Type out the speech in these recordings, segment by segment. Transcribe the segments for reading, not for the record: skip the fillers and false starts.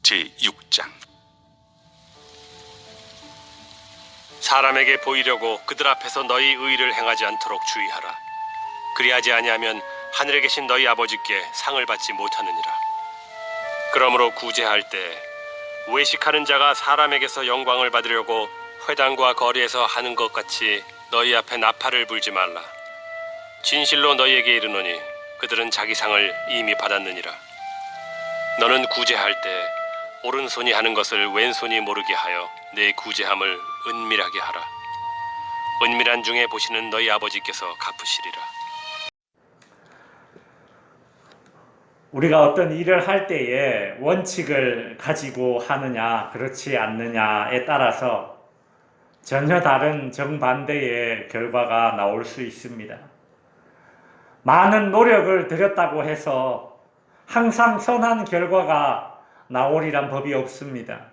제6장. 사람에게 보이려고 그들 앞에서 너희 의를 행하지 않도록 주의하라. 그리하지 아니하면 하늘에 계신 너희 아버지께 상을 받지 못하느니라. 그러므로 구제할 때 외식하는 자가 사람에게서 영광을 받으려고 회당과 거리에서 하는 것 같이 너희 앞에 나팔을 불지 말라. 진실로 너희에게 이르노니 그들은 자기 상을 이미 받았느니라. 너는 구제할 때 오른손이 하는 것을 왼손이 모르게 하여 내 구제함을 은밀하게 하라. 은밀한 중에 보시는 너희 아버지께서 갚으시리라. 우리가 어떤 일을 할 때에 원칙을 가지고 하느냐 그렇지 않느냐에 따라서 전혀 다른 정반대의 결과가 나올 수 있습니다. 많은 노력을 들였다고 해서 항상 선한 결과가 나오리란 법이 없습니다.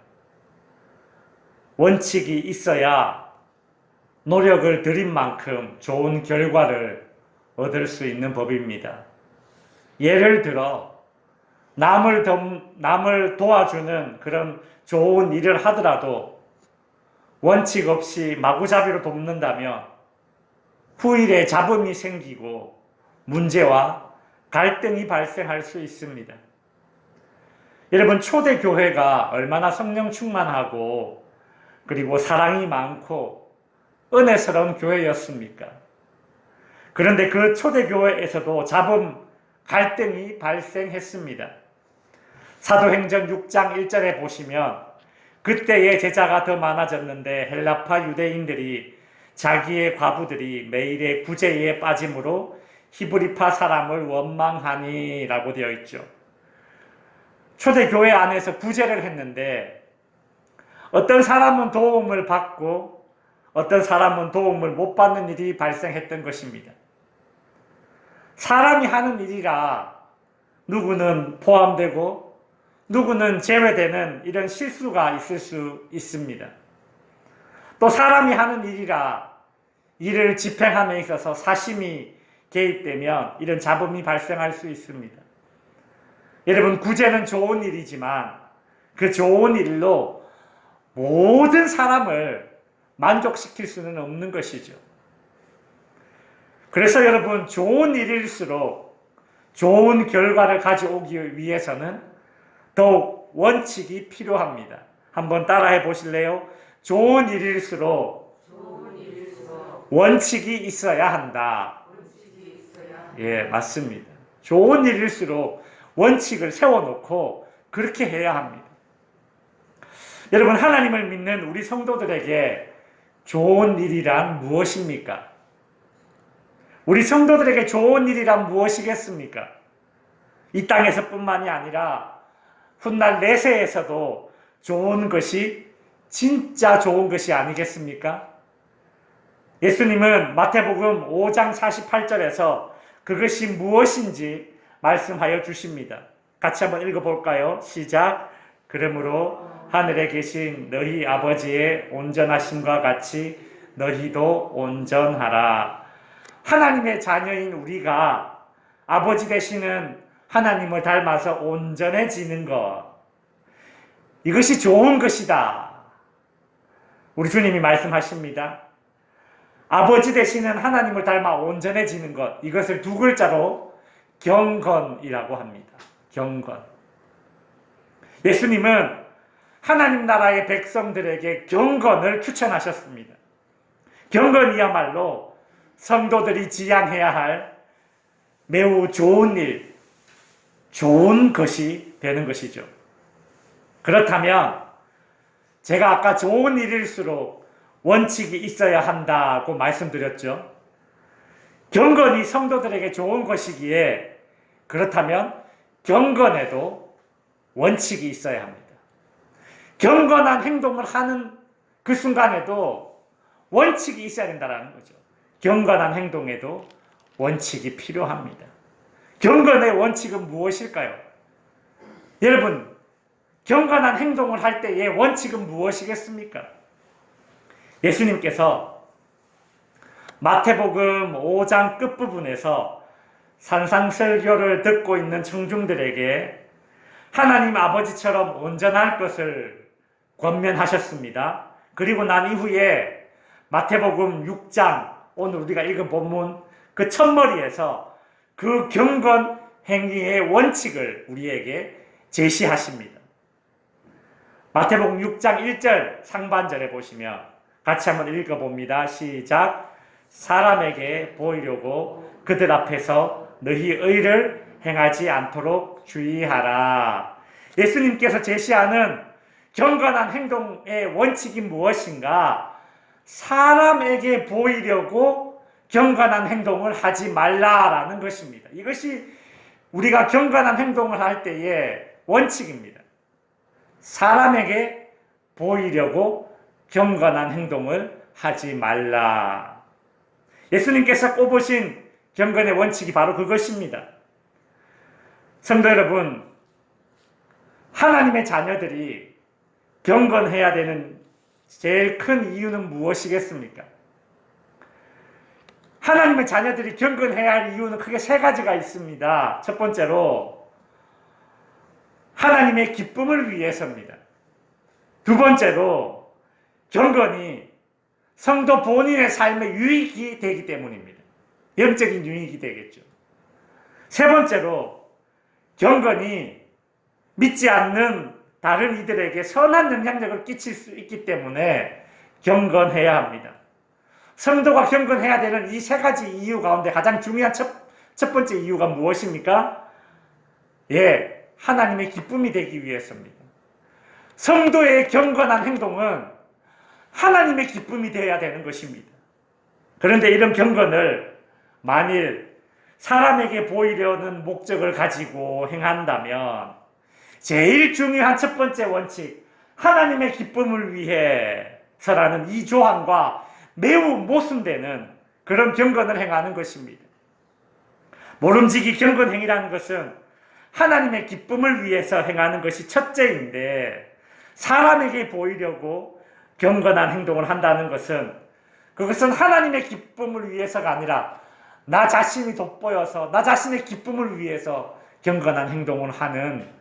원칙이 있어야 노력을 들인 만큼 좋은 결과를 얻을 수 있는 법입니다. 예를 들어 남을 도와주는 그런 좋은 일을 하더라도 원칙 없이 마구잡이로 돕는다면 후일에 잡음이 생기고 문제와 갈등이 발생할 수 있습니다. 여러분, 초대교회가 얼마나 성령 충만하고 그리고 사랑이 많고 은혜스러운 교회였습니까? 그런데 그 초대교회에서도 잡음, 갈등이 발생했습니다. 사도행전 6장 1절에 보시면 그때의 제자가 더 많아졌는데 헬라파 유대인들이 자기의 과부들이 매일의 구제에 빠짐으로 히브리파 사람을 원망하니 라고 되어 있죠. 초대교회 안에서 구제를 했는데 어떤 사람은 도움을 받고 어떤 사람은 도움을 못 받는 일이 발생했던 것입니다. 사람이 하는 일이라 누구는 포함되고 누구는 제외되는 이런 실수가 있을 수 있습니다. 또 사람이 하는 일이라 일을 집행함에 있어서 사심이 개입되면 이런 잡음이 발생할 수 있습니다. 여러분, 구제는 좋은 일이지만 그 좋은 일로 모든 사람을 만족시킬 수는 없는 것이죠. 그래서 여러분, 좋은 일일수록 좋은 결과를 가져오기 위해서는 더욱 원칙이 필요합니다. 한번 따라해 보실래요? 좋은 일일수록 원칙이 있어야 한다. 예, 맞습니다. 좋은 일일수록 원칙을 세워놓고 그렇게 해야 합니다. 여러분, 하나님을 믿는 우리 성도들에게 좋은 일이란 무엇입니까? 우리 성도들에게 좋은 일이란 무엇이겠습니까? 이 땅에서뿐만이 아니라 훗날 내세에서도 좋은 것이 진짜 좋은 것이 아니겠습니까? 예수님은 마태복음 5장 48절에서 그것이 무엇인지 말씀하여 주십니다. 같이 한번 읽어볼까요? 시작. 그러므로 하늘에 계신 너희 아버지의 온전하심과 같이 너희도 온전하라. 하나님의 자녀인 우리가 아버지 되시는 하나님을 닮아서 온전해지는 것, 이것이 좋은 것이다. 우리 주님이 말씀하십니다. 아버지 되시는 하나님을 닮아 온전해지는 것, 이것을 두 글자로 경건이라고 합니다. 경건. 예수님은 하나님 나라의 백성들에게 경건을 추천하셨습니다. 경건이야말로 성도들이 지향해야 할 매우 좋은 일, 좋은 것이 되는 것이죠. 그렇다면 제가 아까 좋은 일일수록 원칙이 있어야 한다고 말씀드렸죠. 경건이 성도들에게 좋은 것이기에 그렇다면 경건에도 원칙이 있어야 합니다. 경건한 행동을 하는 그 순간에도 원칙이 있어야 된다는 거죠. 경건한 행동에도 원칙이 필요합니다. 경건의 원칙은 무엇일까요? 여러분, 경건한 행동을 할 때의 원칙은 무엇이겠습니까? 예수님께서 마태복음 5장 끝부분에서 산상설교를 듣고 있는 청중들에게 하나님 아버지처럼 온전할 것을 권면하셨습니다. 그리고 난 이후에 마태복음 6장, 오늘 우리가 읽은 본문 그 첫머리에서 그 경건 행위의 원칙을 우리에게 제시하십니다. 마태복음 6장 1절 상반절에 보시면 같이 한번 읽어봅니다. 시작. 사람에게 보이려고 그들 앞에서 너희 의를 행하지 않도록 주의하라. 예수님께서 제시하는 경건한 행동의 원칙이 무엇인가? 사람에게 보이려고 경건한 행동을 하지 말라라는 것입니다. 이것이 우리가 경건한 행동을 할 때의 원칙입니다. 사람에게 보이려고 경건한 행동을 하지 말라. 예수님께서 꼽으신 경건의 원칙이 바로 그것입니다. 성도 여러분, 하나님의 자녀들이 경건해야 되는 제일 큰 이유는 무엇이겠습니까? 하나님의 자녀들이 경건해야 할 이유는 크게 세 가지가 있습니다. 첫 번째로 하나님의 기쁨을 위해서입니다. 두 번째로 경건이 성도 본인의 삶에 유익이 되기 때문입니다. 영적인 유익이 되겠죠. 세 번째로 경건이 믿지 않는 다른 이들에게 선한 영향력을 끼칠 수 있기 때문에 경건해야 합니다. 성도가 경건해야 되는 이 세 가지 이유 가운데 가장 중요한 첫 번째 이유가 무엇입니까? 하나님의 기쁨이 되기 위해서입니다. 성도의 경건한 행동은 하나님의 기쁨이 되어야 되는 것입니다. 그런데 이런 경건을 만일 사람에게 보이려는 목적을 가지고 행한다면 제일 중요한 첫 번째 원칙, 하나님의 기쁨을 위해서라는 이 조항과 매우 모순되는 그런 경건을 행하는 것입니다. 모름지기 경건행위라는 것은 하나님의 기쁨을 위해서 행하는 것이 첫째인데, 사람에게 보이려고 경건한 행동을 한다는 것은 그것은 하나님의 기쁨을 위해서가 아니라 나 자신이 돋보여서 나 자신의 기쁨을 위해서 경건한 행동을 하는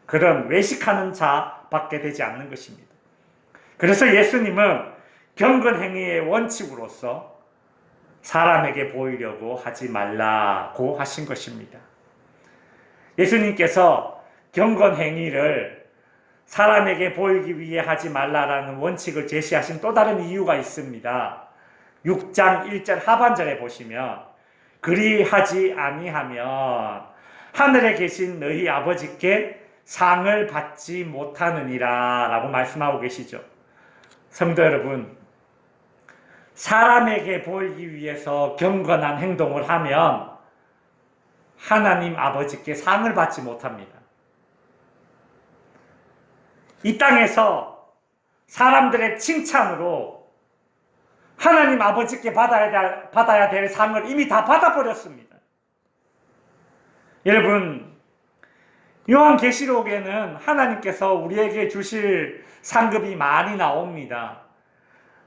그런 외식하는 자밖에 되지 않는 것입니다. 그래서 예수님은 경건행위의 원칙으로서 사람에게 보이려고 하지 말라고 하신 것입니다. 예수님께서 경건행위를 사람에게 보이기 위해 하지 말라라는 원칙을 제시하신 또 다른 이유가 있습니다. 6장 1절 하반절에 보시면 그리하지 아니하면 하늘에 계신 너희 아버지께 상을 받지 못하느니라 라고 말씀하고 계시죠. 성도 여러분, 사람에게 보이기 위해서 경건한 행동을 하면 하나님 아버지께 상을 받지 못합니다. 이 땅에서 사람들의 칭찬으로 하나님 아버지께 받아야 될 상을 이미 다 받아버렸습니다. 여러분, 요한계시록에는 하나님께서 우리에게 주실 상급이 많이 나옵니다.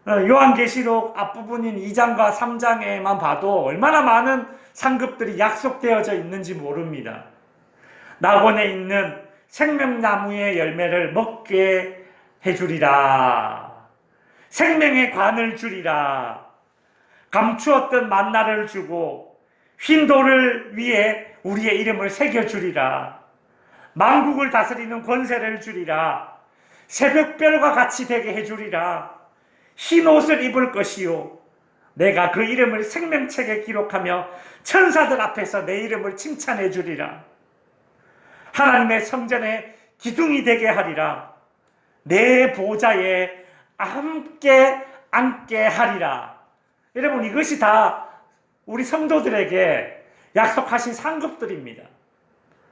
요한계시록 앞부분인 2장과 3장에만 봐도 얼마나 많은 상급들이 약속되어져 있는지 모릅니다. 낙원에 있는 생명나무의 열매를 먹게 해주리라. 생명의 관을 주리라. 감추었던 만나를 주고 흰 돌을 위에 우리의 이름을 새겨주리라. 만국을 다스리는 권세를 주리라. 새벽별과 같이 되게 해주리라. 흰 옷을 입을 것이요 내가 그 이름을 생명책에 기록하며 천사들 앞에서 내 이름을 칭찬해 주리라. 하나님의 성전에 기둥이 되게 하리라. 내 보좌에 함께 앉게 하리라. 여러분, 이것이 다 우리 성도들에게 약속하신 상급들입니다.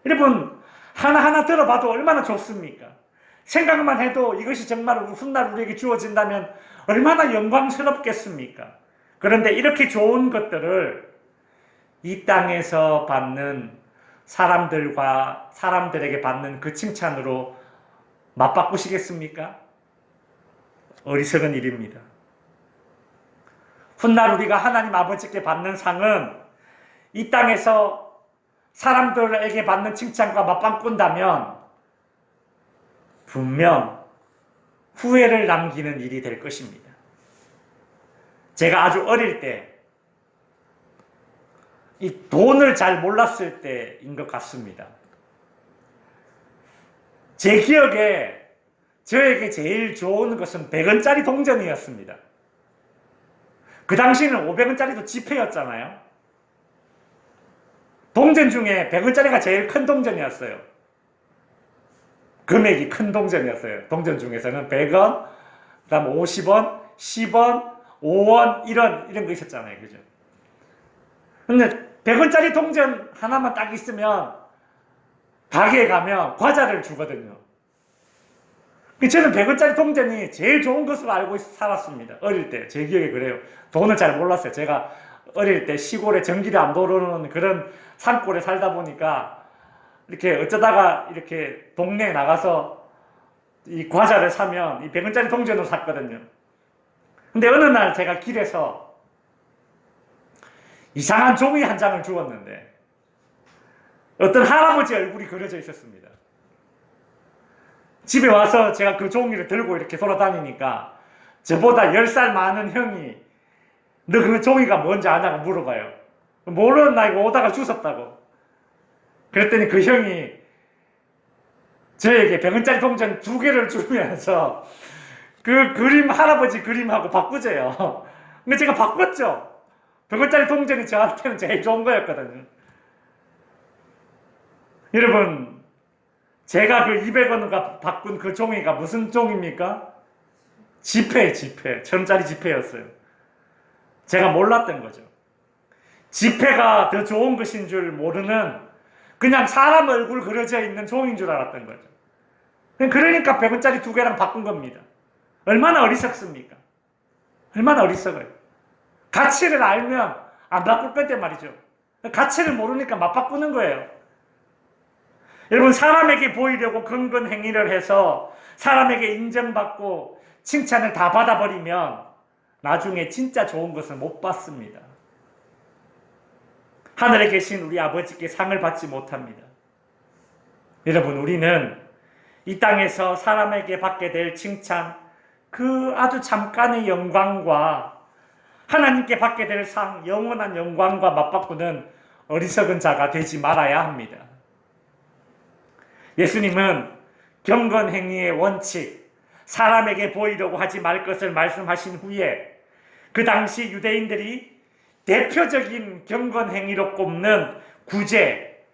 여러분, 하나하나 들어봐도 얼마나 좋습니까? 생각만 해도 이것이 정말 훗날 우리에게 주어진다면 얼마나 영광스럽겠습니까? 그런데 이렇게 좋은 것들을 이 땅에서 받는 사람들에게 받는 그 칭찬으로 맞바꾸시겠습니까? 어리석은 일입니다. 훗날 우리가 하나님 아버지께 받는 상은 이 땅에서 사람들에게 받는 칭찬과 맞바꾼다면 분명 후회를 남기는 일이 될 것입니다. 제가 아주 어릴 때 이 돈을 잘 몰랐을 때인 것 같습니다. 제 기억에 저에게 제일 좋은 것은 100원짜리 동전이었습니다. 그 당시에는 500원짜리도 지폐였잖아요. 동전 중에 100원짜리가 제일 큰 동전이었어요. 금액이 큰 동전이었어요. 동전 중에서는 100원, 그 다음 50원, 10원, 5원, 이런 거 있었잖아요. 그죠? 근데 100원짜리 동전 하나만 딱 있으면 가게에 가면 과자를 주거든요. 저는 100원짜리 동전이 제일 좋은 것으로 알고 살았습니다. 어릴 때. 제 기억에 그래요. 돈을 잘 몰랐어요. 제가 어릴 때 시골에 전기를 안 도르는 그런 산골에 살다 보니까 이렇게 어쩌다가 이렇게 동네에 나가서 이 과자를 사면 이 100원짜리 동전을 샀거든요. 근데 어느 날 제가 길에서 이상한 종이 한 장을 주웠는데 어떤 할아버지 얼굴이 그려져 있었습니다. 집에 와서 제가 그 종이를 들고 이렇게 돌아다니니까 저보다 10살 많은 형이 너 그 종이가 뭔지 아냐고 물어봐요. 모르는 나이고 오다가 주웠다고. 그랬더니 그 형이 저에게 100원짜리 동전 2개를 주면서 그 그림, 할아버지 그림하고 바꾸재요. 근데 제가 바꿨죠. 100원짜리 동전이 저한테는 제일 좋은 거였거든요. 여러분, 제가 그 200원과 바꾼 그 종이가 무슨 종입니까? 지폐. 1000원짜리 지폐였어요. 제가 몰랐던 거죠. 지폐가 더 좋은 것인 줄 모르는 그냥 사람 얼굴 그려져 있는 종인 줄 알았던 거죠. 그러니까 100원짜리 2개랑 바꾼 겁니다. 얼마나 어리석습니까? 얼마나 어리석어요. 가치를 알면 안 바꿀 건데 말이죠. 가치를 모르니까 막 바꾸는 거예요. 여러분, 사람에게 보이려고 근건 행위를 해서 사람에게 인정받고 칭찬을 다 받아버리면 나중에 진짜 좋은 것을 못 받습니다. 하늘에 계신 우리 아버지께 상을 받지 못합니다. 여러분, 우리는 이 땅에서 사람에게 받게 될 칭찬, 그 아주 잠깐의 영광과 하나님께 받게 될 상, 영원한 영광과 맞바꾸는 어리석은 자가 되지 말아야 합니다. 예수님은 경건행위의 원칙, 사람에게 보이려고 하지 말 것을 말씀하신 후에 그 당시 유대인들이 대표적인 경건행위로 꼽는 구제,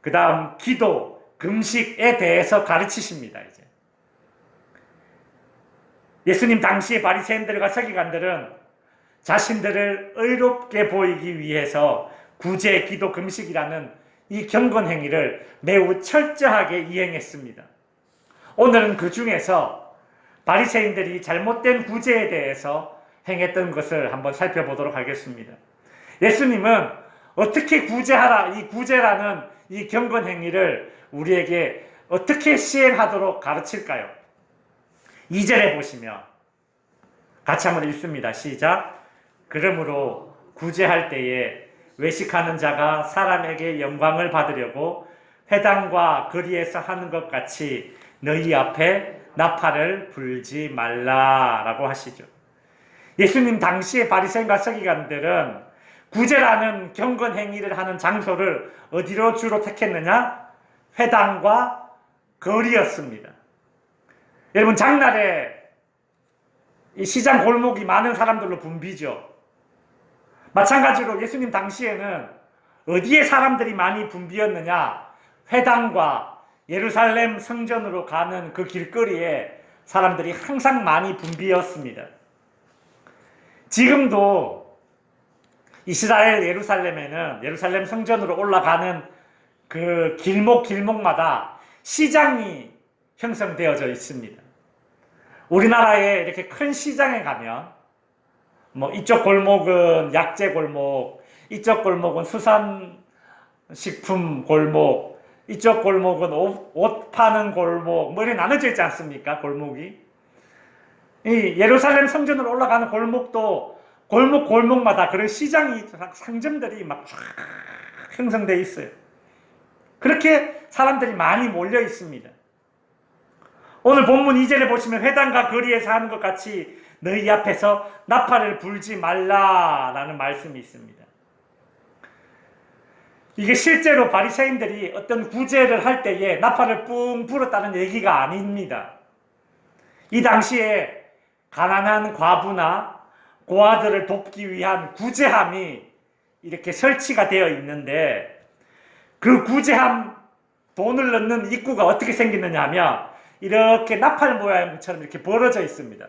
그 다음 기도, 금식에 대해서 가르치십니다. 이제 예수님 당시의 바리새인들과 서기관들은 자신들을 의롭게 보이기 위해서 구제, 기도, 금식이라는 이 경건행위를 매우 철저하게 이행했습니다. 오늘은 그 중에서 바리새인들이 잘못된 구제에 대해서 행했던 것을 한번 살펴보도록 하겠습니다. 예수님은 어떻게 구제하라, 이 구제라는 이 경건행위를 우리에게 어떻게 시행하도록 가르칠까요? 2절에 보시면 같이 한번 읽습니다. 시작. 그러므로 구제할 때에 외식하는 자가 사람에게 영광을 받으려고 회당과 거리에서 하는 것 같이 너희 앞에 나팔을 불지 말라라고 하시죠. 예수님 당시의 바리새인과 서기관들은 구제라는 경건 행위를 하는 장소를 어디로 주로 택했느냐? 회당과 거리였습니다. 여러분, 장날에 이 시장 골목이 많은 사람들로 붐비죠. 마찬가지로 예수님 당시에는 어디에 사람들이 많이 붐비었느냐? 회당과 예루살렘 성전으로 가는 그 길거리에 사람들이 항상 많이 붐비었습니다. 지금도 이스라엘 예루살렘에는 예루살렘 성전으로 올라가는 그 길목마다 시장이 형성되어져 있습니다. 우리나라에 이렇게 큰 시장에 가면 뭐 이쪽 골목은 약재 골목, 이쪽 골목은 수산식품 골목, 이쪽 골목은 옷 파는 골목, 뭐 이렇게 나눠져 있지 않습니까? 골목이. 이 예루살렘 성전으로 올라가는 골목도 골목마다 그런 시장이, 상점들이 막 쫙 형성되어 있어요. 그렇게 사람들이 많이 몰려 있습니다. 오늘 본문 2절에 보시면 회당과 거리에서 하는 것 같이 너희 앞에서 나팔을 불지 말라라는 말씀이 있습니다. 이게 실제로 바리새인들이 어떤 구제를 할 때에 나팔을 뿡 불었다는 얘기가 아닙니다. 이 당시에 가난한 과부나 고아들을 돕기 위한 구제함이 이렇게 설치가 되어 있는데, 그 구제함 돈을 넣는 입구가 어떻게 생겼느냐 하면 이렇게 나팔 모양처럼 이렇게 벌어져 있습니다.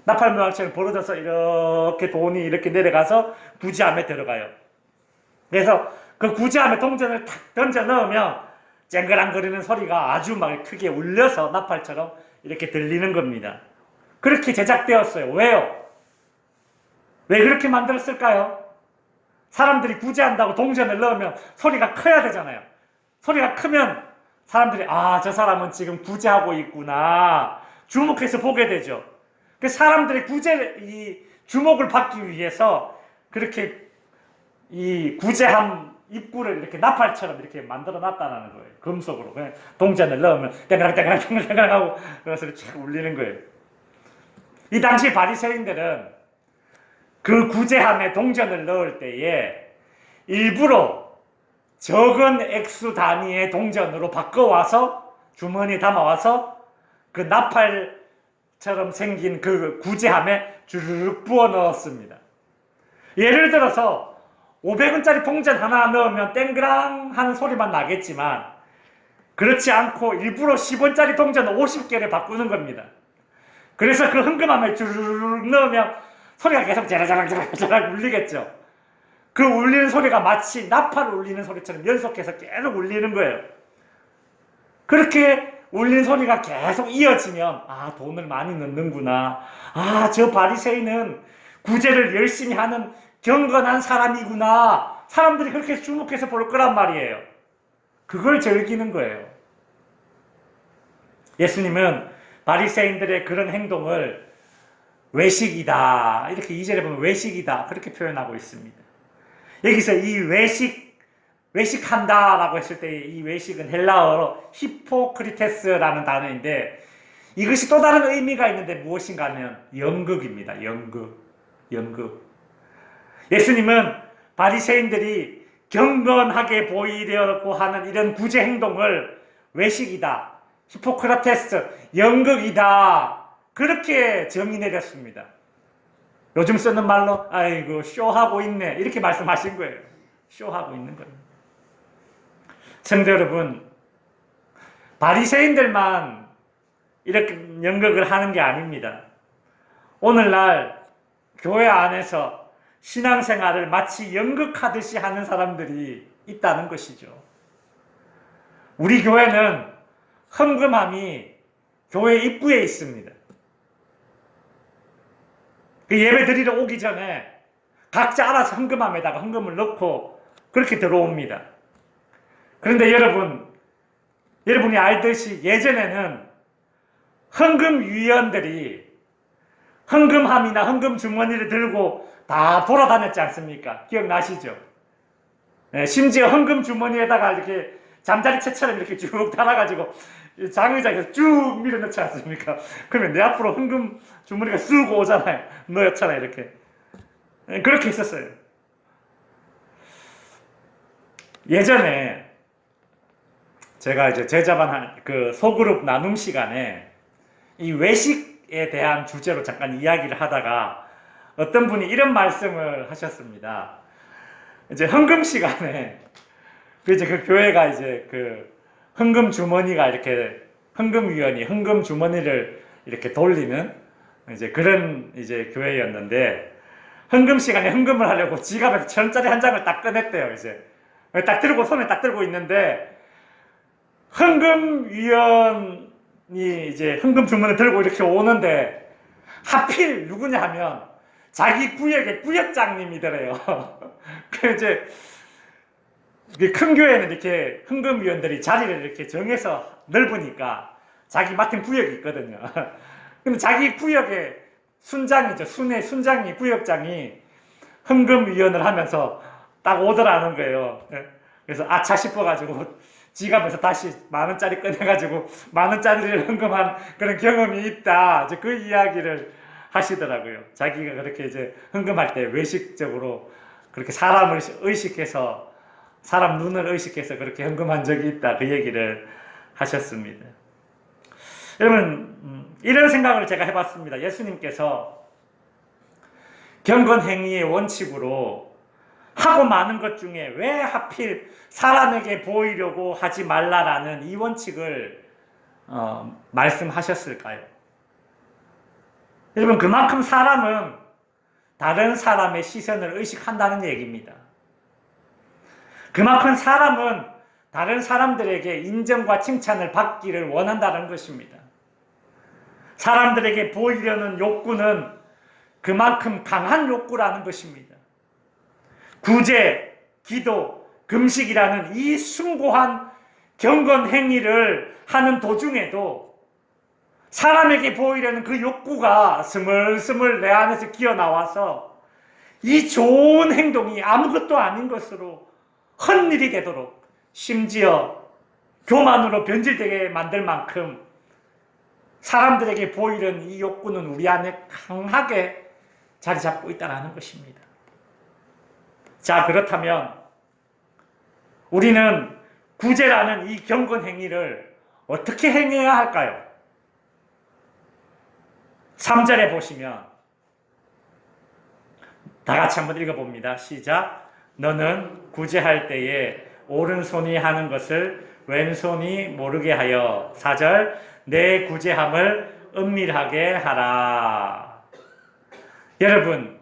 나팔 모양처럼 벌어져서 이렇게 돈이 이렇게 내려가서 구제함에 들어가요. 그래서 그 구제함에 동전을 탁 던져 넣으면 쨍그랑거리는 소리가 아주 막 크게 울려서 나팔처럼 이렇게 들리는 겁니다. 그렇게 제작되었어요. 왜요? 왜 그렇게 만들었을까요? 사람들이 구제한다고 동전을 넣으면 소리가 커야 되잖아요. 소리가 크면 사람들이 저 사람은 지금 구제하고 있구나 주목해서 보게 되죠. 그래서 사람들이 이 주목을 받기 위해서 그렇게 이 구제함 입구를 이렇게 나팔처럼 이렇게 만들어 놨다는 거예요. 금속으로. 그냥 동전을 넣으면 땡그랑 하고 그래서 쫙 울리는 거예요. 이 당시 바리새인들은 그 구제함에 동전을 넣을 때에 일부러 적은 액수 단위의 동전으로 바꿔와서 주머니에 담아와서 그 나팔처럼 생긴 그 구제함에 주르륵 부어 넣었습니다. 예를 들어서 500원짜리 동전 하나 넣으면 땡그랑 하는 소리만 나겠지만, 그렇지 않고 일부러 10원짜리 동전 50개를 바꾸는 겁니다. 그래서 그 흥금함에 주르륵 넣으면 소리가 계속 자라자락 울리겠죠. 그 울리는 소리가 마치 나팔 울리는 소리처럼 연속해서 계속 울리는 거예요. 그렇게 울리는 소리가 계속 이어지면 돈을 많이 넣는구나. 저 바리새인은 구제를 열심히 하는 경건한 사람이구나. 사람들이 그렇게 주목해서 볼 거란 말이에요. 그걸 즐기는 거예요. 예수님은 바리새인들의 그런 행동을 외식이다. 이렇게 2절에 보면 외식이다. 그렇게 표현하고 있습니다. 여기서 이 외식한다라고 했을 때 이 외식은 헬라어로 히포크리테스라는 단어인데, 이것이 또 다른 의미가 있는데 무엇인가 하면 연극입니다. 연극. 예수님은 바리새인들이 경건하게 보이려고 하는 이런 구제 행동을 외식이다, 히포크라테스, 연극이다, 그렇게 정의 내렸습니다. 요즘 쓰는 말로 아이고 쇼하고 있네, 이렇게 말씀하신 거예요. 쇼하고 있는 거예요. 성도 여러분, 바리새인들만 이렇게 연극을 하는 게 아닙니다. 오늘날 교회 안에서 신앙생활을 마치 연극하듯이 하는 사람들이 있다는 것이죠. 우리 교회는 헌금함이 교회 입구에 있습니다. 그 예배 드리러 오기 전에 각자 알아서 헌금함에다가 헌금을 넣고 그렇게 들어옵니다. 그런데 여러분이 알듯이 예전에는 헌금위원들이 헌금함이나 헌금 주머니를 들고 다 돌아다녔지 않습니까? 기억나시죠? 네, 심지어 헌금 주머니에다가 이렇게 잠자리채처럼 이렇게 쭉 달아가지고 장의자에서 쭉 밀어넣지 않습니까? 그러면 내 앞으로 헌금 주머니가 쑥 오잖아요. 넣었잖아요, 이렇게. 네, 그렇게 있었어요. 예전에 제가 이제 제자반 그 소그룹 나눔 시간에 이 외식에 대한 주제로 잠깐 이야기를 하다가 어떤 분이 이런 말씀을 하셨습니다. 이제 헌금 시간에 그 교회가 이제 그 헌금 주머니가 이렇게 헌금위원이 헌금 주머니를 이렇게 돌리는 이제 그런 이제 교회였는데, 헌금 시간에 헌금을 하려고 지갑에서 1,000원짜리 한 장을 딱 꺼냈대요. 이제 딱 들고 손에 딱 들고 있는데, 헌금위원이 이제 헌금 주머니 들고 이렇게 오는데 하필 누구냐 하면 자기 구역의 구역장님이더래요. 그 이제 큰 교회는 이렇게 헌금위원들이 자리를 이렇게 정해서 넓으니까 자기 맡은 구역이 있거든요. 근데 자기 구역의 순장이죠. 순장이, 구역장이 헌금위원을 하면서 딱 오더라는 거예요. 그래서 아차 싶어가지고 지갑에서 다시 10,000원짜리 꺼내가지고 10,000원짜리를 헌금한 그런 경험이 있다. 이제 그 이야기를 하시더라고요. 자기가 그렇게 이제 헌금할 때 외식적으로 그렇게 사람을 의식해서, 사람 눈을 의식해서 그렇게 헌금한 적이 있다. 그 얘기를 하셨습니다. 여러분, 이런 생각을 제가 해봤습니다. 예수님께서 경건 행위의 원칙으로 하고 많은 것 중에 왜 하필 사람에게 보이려고 하지 말라라는 이 원칙을 말씀하셨을까요? 여러분, 그만큼 사람은 다른 사람의 시선을 의식한다는 얘기입니다. 그만큼 사람은 다른 사람들에게 인정과 칭찬을 받기를 원한다는 것입니다. 사람들에게 보이려는 욕구는 그만큼 강한 욕구라는 것입니다. 구제, 기도, 금식이라는 이 숭고한 경건 행위를 하는 도중에도 사람에게 보이려는 그 욕구가 스물스물 내 안에서 기어나와서 이 좋은 행동이 아무것도 아닌 것으로 헛일이 되도록, 심지어 교만으로 변질되게 만들 만큼 사람들에게 보이려는 이 욕구는 우리 안에 강하게 자리 잡고 있다는 것입니다. 자, 그렇다면 우리는 구제라는 이 경건 행위를 어떻게 행해야 할까요? 3절에 보시면 다 같이 한번 읽어봅니다. 시작. 너는 구제할 때에 오른손이 하는 것을 왼손이 모르게 하여 4절 내 구제함을 은밀하게 하라. 여러분,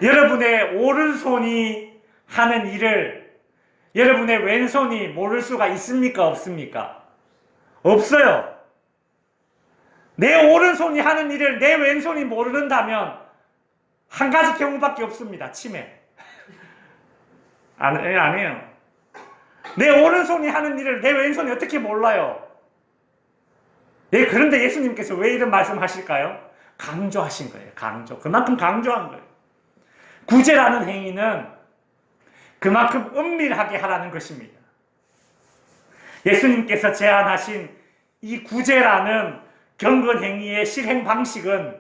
여러분의 오른손이 하는 일을 여러분의 왼손이 모를 수가 있습니까? 없습니까? 없어요. 내 오른손이 하는 일을 내 왼손이 모른다면 한 가지 경우밖에 없습니다. 치매. 아니에요. 내 오른손이 하는 일을 내 왼손이 어떻게 몰라요? 예, 그런데 예수님께서 왜 이런 말씀 하실까요? 강조하신 거예요. 강조. 그만큼 강조한 거예요. 구제라는 행위는 그만큼 은밀하게 하라는 것입니다. 예수님께서 제안하신 이 구제라는 경건 행위의 실행 방식은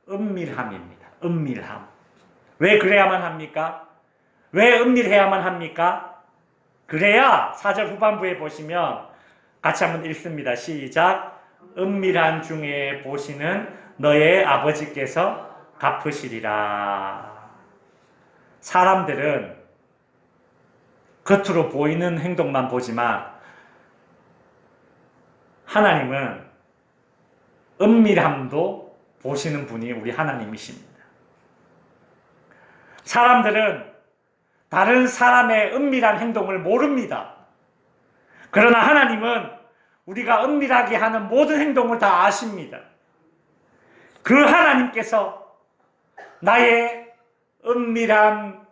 은밀함입니다. 은밀함. 왜 그래야만 합니까? 왜 은밀해야만 합니까? 그래야 4절 후반부에 보시면 같이 한번 읽습니다. 시작. 은밀한 중에 보시는 너의 아버지께서 갚으시리라. 사람들은 겉으로 보이는 행동만 보지만 하나님은 은밀함도 보시는 분이 우리 하나님이십니다. 사람들은 다른 사람의 은밀한 행동을 모릅니다. 그러나 하나님은 우리가 은밀하게 하는 모든 행동을 다 아십니다. 그 하나님께서 나의 은밀한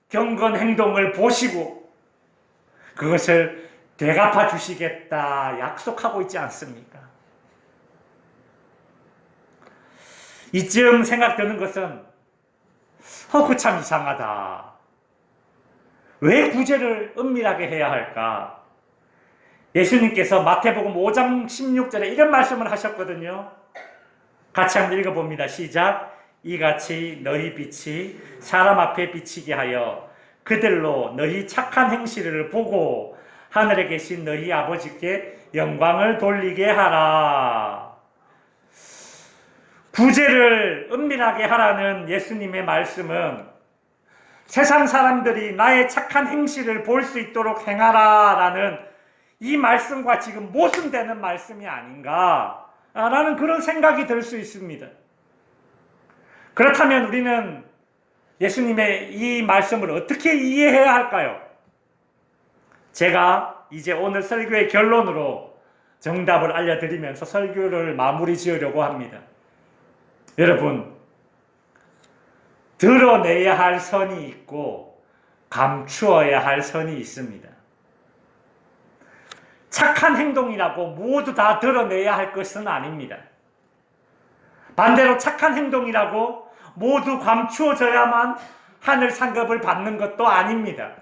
경건 행동을 보시고 그것을 되갚아 주시겠다 약속하고 있지 않습니까? 이쯤 생각드는 것은 그 참 이상하다. 왜 구제를 은밀하게 해야 할까? 예수님께서 마태복음 5장 16절에 이런 말씀을 하셨거든요. 같이 한번 읽어봅니다. 시작. 이같이 너희 빛이 사람 앞에 비치게 하여 그들로 너희 착한 행실을 보고 하늘에 계신 너희 아버지께 영광을 돌리게 하라. 구제를 은밀하게 하라는 예수님의 말씀은 세상 사람들이 나의 착한 행실을 볼 수 있도록 행하라라는 이 말씀과 지금 모순되는 말씀이 아닌가라는 그런 생각이 들 수 있습니다. 그렇다면 우리는 예수님의 이 말씀을 어떻게 이해해야 할까요? 제가 이제 오늘 설교의 결론으로 정답을 알려드리면서 설교를 마무리 지으려고 합니다. 여러분, 드러내야 할 선이 있고 감추어야 할 선이 있습니다. 착한 행동이라고 모두 다 드러내야 할 것은 아닙니다. 반대로 착한 행동이라고 모두 감추어져야만 하늘 상급을 받는 것도 아닙니다.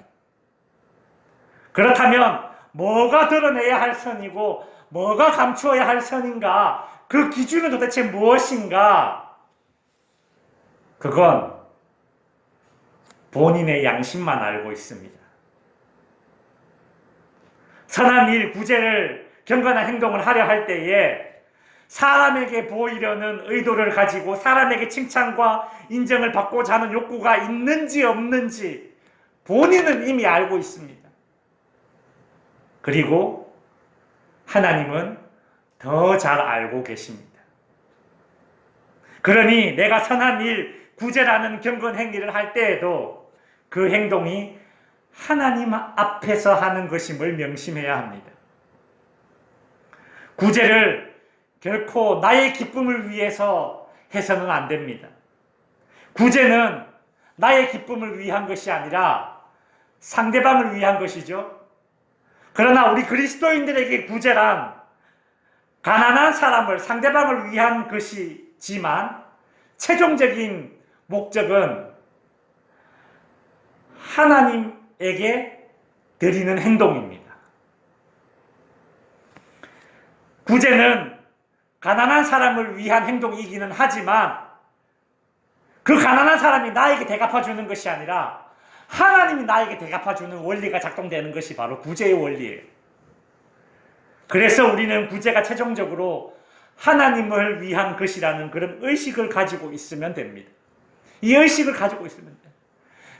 그렇다면 뭐가 드러내야 할 선이고 뭐가 감추어야 할 선인가? 그 기준은 도대체 무엇인가? 그건 본인의 양심만 알고 있습니다. 선한 일, 구제를 경건한 행동을 하려 할 때에 사람에게 보이려는 의도를 가지고 사람에게 칭찬과 인정을 받고자 하는 욕구가 있는지 없는지 본인은 이미 알고 있습니다. 그리고 하나님은 더 잘 알고 계십니다. 그러니 내가 선한 일, 구제라는 경건 행위를 할 때에도 그 행동이 하나님 앞에서 하는 것임을 명심해야 합니다. 구제를 결코 나의 기쁨을 위해서 해서는 안 됩니다. 구제는 나의 기쁨을 위한 것이 아니라 상대방을 위한 것이죠. 그러나 우리 그리스도인들에게 구제란 가난한 사람을, 상대방을 위한 것이지만 최종적인 목적은 하나님에게 드리는 행동입니다. 구제는 가난한 사람을 위한 행동이기는 하지만 그 가난한 사람이 나에게 대갚아주는 것이 아니라 하나님이 나에게 대갚아주는 원리가 작동되는 것이 바로 구제의 원리예요. 그래서 우리는 구제가 최종적으로 하나님을 위한 것이라는 그런 의식을 가지고 있으면 됩니다. 이 의식을 가지고 있으면 돼요.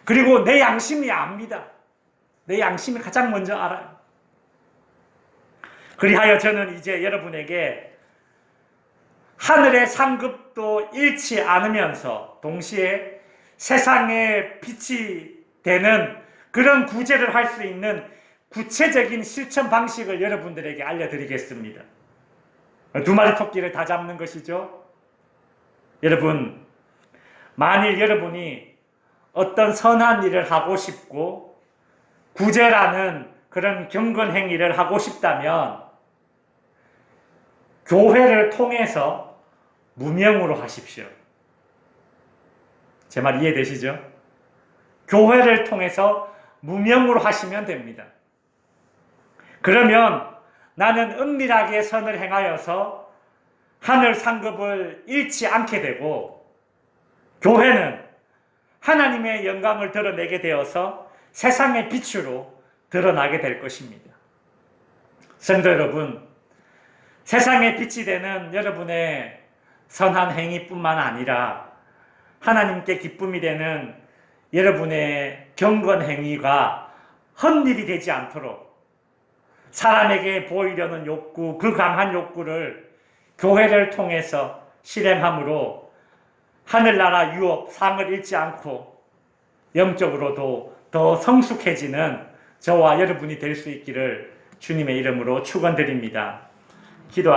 그리고 내 양심이 압니다. 내 양심이 가장 먼저 알아요. 그리하여 저는 이제 여러분에게 하늘의 상급도 잃지 않으면서 동시에 세상의 빛이 되는 그런 구제를 할 수 있는 구체적인 실천 방식을 여러분들에게 알려드리겠습니다. 두 마리 토끼를 다 잡는 것이죠. 여러분, 만일 여러분이 어떤 선한 일을 하고 싶고 구제라는 그런 경건 행위를 하고 싶다면 교회를 통해서 무명으로 하십시오. 제 말 이해되시죠? 교회를 통해서 무명으로 하시면 됩니다. 그러면 나는 은밀하게 선을 행하여서 하늘 상급을 잃지 않게 되고 교회는 하나님의 영광을 드러내게 되어서 세상의 빛으로 드러나게 될 것입니다. 성도 여러분, 세상의 빛이 되는 여러분의 선한 행위뿐만 아니라 하나님께 기쁨이 되는 여러분의 경건 행위가 헛일이 되지 않도록 사람에게 보이려는 욕구, 그 강한 욕구를 교회를 통해서 실행함으로 하늘나라 유업, 상을 잃지 않고 영적으로도 더 성숙해지는 저와 여러분이 될 수 있기를 주님의 이름으로 축원드립니다. 기도하겠습니다.